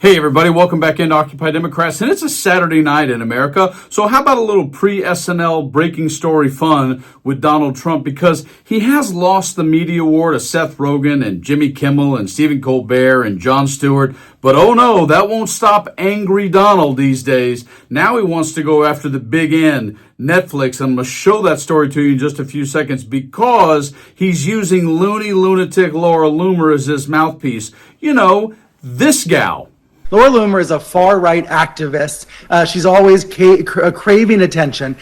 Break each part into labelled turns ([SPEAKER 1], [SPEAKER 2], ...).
[SPEAKER 1] Hey everybody, welcome back into Occupy Democrats, and it's a Saturday night in America, so how about a little pre-SNL breaking story fun with Donald Trump, because he has lost the media war to Seth Rogen and Jimmy Kimmel and Stephen Colbert and Jon Stewart, but oh no, that won't stop Angry Donald these days. Now he wants to go after the big N, Netflix, and I'm going to show that story to you in just a few seconds because he's using loony lunatic Laura Loomer as his mouthpiece. You know, this gal.
[SPEAKER 2] Laura Loomer is a far-right activist. She's always craving attention.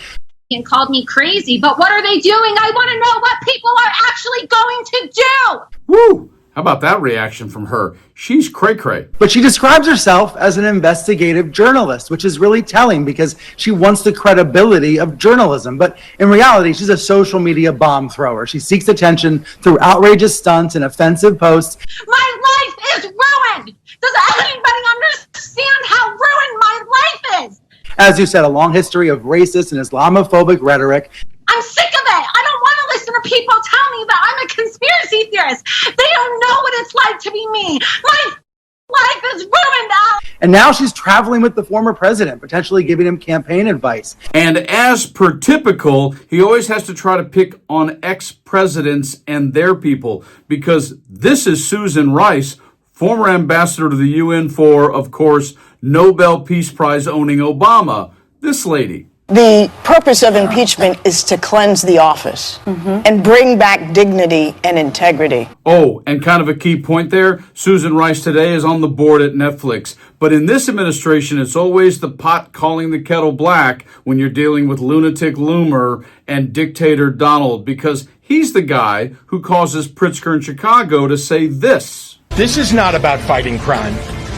[SPEAKER 3] And called me crazy, but what are they doing? I want to know what people are actually going to do.
[SPEAKER 1] Woo! How about that reaction from her? She's cray-cray.
[SPEAKER 2] But she describes herself as an investigative journalist, which is really telling because she wants the credibility of journalism. But in reality, she's a social media bomb thrower. She seeks attention through outrageous stunts and offensive posts.
[SPEAKER 3] My life is ruined. Does anybody understand how ruined my life is?
[SPEAKER 2] As you said, a long history of racist and Islamophobic rhetoric.
[SPEAKER 3] I'm sick of it. I don't want to listen to people tell me that I'm a conspiracy theorist. They don't know what it's like to be me. My life is ruined, Al.
[SPEAKER 2] And now she's traveling with the former president, potentially giving him campaign advice.
[SPEAKER 1] And as per typical, he always has to try to pick on ex-presidents and their people, because this is Susan Rice, former ambassador to the UN for, of course, Nobel Peace Prize owning Obama. This lady.
[SPEAKER 4] The purpose of impeachment is to cleanse the office and bring back dignity and integrity.
[SPEAKER 1] Oh, and kind of a key point there, Susan Rice today is on the board at Netflix. But in this administration, it's always the pot calling the kettle black when you're dealing with lunatic Loomer and dictator Donald, because he's the guy who causes Pritzker in Chicago to say this.
[SPEAKER 5] This is not about fighting crime.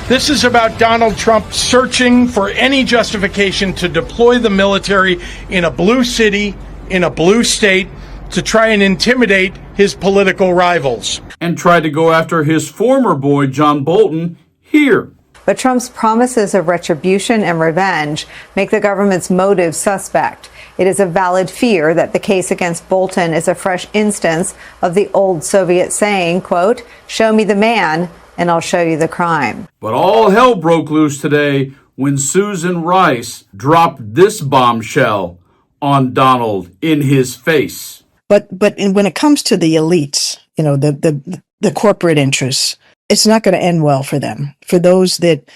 [SPEAKER 5] This is about Donald Trump searching for any justification to deploy the military in a blue city, in a blue state, to try and intimidate his political rivals.
[SPEAKER 1] And tried to go after his former boy, John Bolton, here.
[SPEAKER 6] But Trump's promises of retribution and revenge make the government's motives suspect. It is a valid fear that the case against Bolton is a fresh instance of the old Soviet saying, quote, "Show me the man, and I'll show you the crime."
[SPEAKER 1] But all hell broke loose today when Susan Rice dropped this bombshell on Donald in his face.
[SPEAKER 7] But when it comes to the elites, you know, the corporate interests, it's not going to end well for them. For those that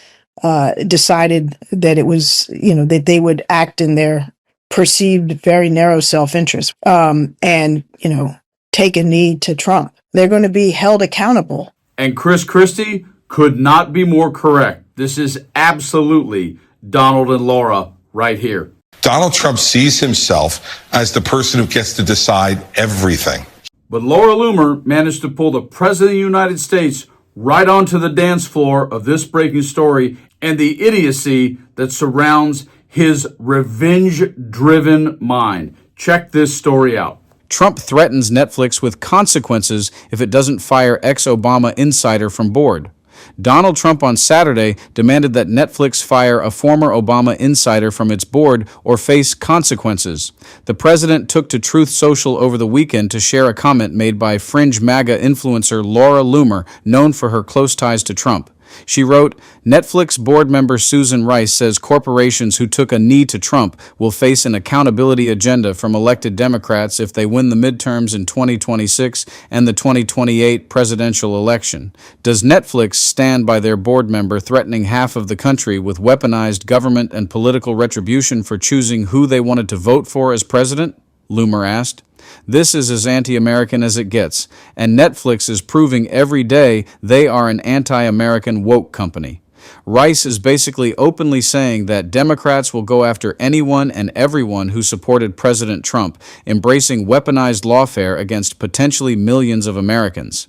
[SPEAKER 7] decided that it was, you know, that they would act in their perceived very narrow self-interest and, you know, take a knee to Trump, they're going to be held accountable.
[SPEAKER 1] And Chris Christie could not be more correct. This is absolutely Donald and Laura right here.
[SPEAKER 8] Donald Trump sees himself as the person who gets to decide everything.
[SPEAKER 1] But Laura Loomer managed to pull the President of the United States right onto the dance floor of this breaking story and the idiocy that surrounds his revenge-driven mind. Check this story out.
[SPEAKER 9] Trump threatens Netflix with consequences if it doesn't fire ex-Obama insider from board. Donald Trump on Saturday demanded that Netflix fire a former Obama insider from its board or face consequences. The president took to Truth Social over the weekend to share a comment made by fringe MAGA influencer Laura Loomer, known for her close ties to Trump. She wrote, Netflix board member Susan Rice says corporations who took a knee to Trump will face an accountability agenda from elected Democrats if they win the midterms in 2026 and the 2028 presidential election. Does Netflix stand by their board member threatening half of the country with weaponized government and political retribution for choosing who they wanted to vote for as president? Loomer asked. This is as anti-American as it gets, and Netflix is proving every day they are an anti-American woke company. Rice is basically openly saying that Democrats will go after anyone and everyone who supported President Trump, embracing weaponized lawfare against potentially millions of Americans.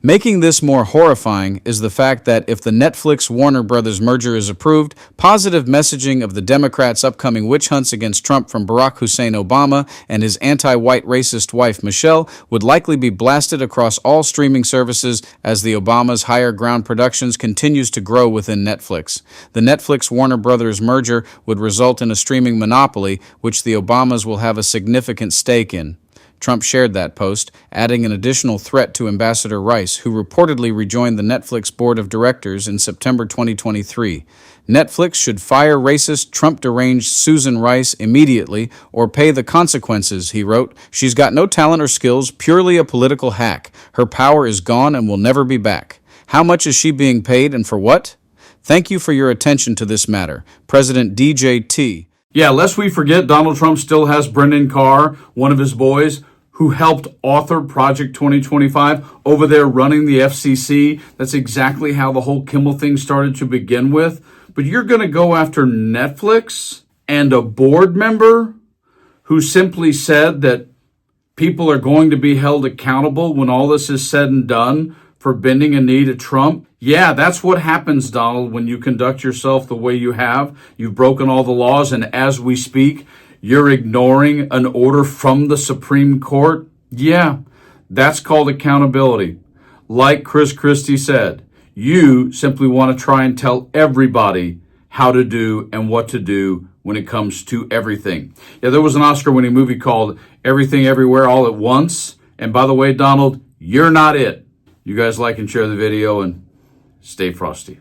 [SPEAKER 9] Making this more horrifying is the fact that if the Netflix-Warner Brothers merger is approved, positive messaging of the Democrats' upcoming witch hunts against Trump from Barack Hussein Obama and his anti-white racist wife Michelle would likely be blasted across all streaming services as the Obama's Higher Ground Productions continues to grow within Netflix. The Netflix-Warner Brothers merger would result in a streaming monopoly, which the Obamas will have a significant stake in. Trump shared that post, adding an additional threat to Ambassador Rice, who reportedly rejoined the Netflix board of directors in September 2023. Netflix should fire racist, Trump-deranged Susan Rice immediately or pay the consequences, he wrote. She's got no talent or skills, purely a political hack. Her power is gone and will never be back. How much is she being paid and for what? Thank you for your attention to this matter. President DJT.
[SPEAKER 1] Yeah, lest we forget, Donald Trump still has Brendan Carr, one of his boys, who helped author Project 2025 over there running the FCC. That's exactly how the whole Kimmel thing started to begin with. But you're going to go after Netflix and a board member who simply said that people are going to be held accountable when all this is said and done for bending a knee to Trump? Yeah, that's what happens, Donald, when you conduct yourself the way you have. You've broken all the laws, and as we speak, you're ignoring an order from the Supreme Court. Yeah, that's called accountability. Like Chris Christie said, you simply want to try and tell everybody how to do and what to do when it comes to everything. Yeah, there was an Oscar-winning movie called Everything Everywhere All at Once. And by the way, Donald, you're not it. You guys like and share the video and stay frosty.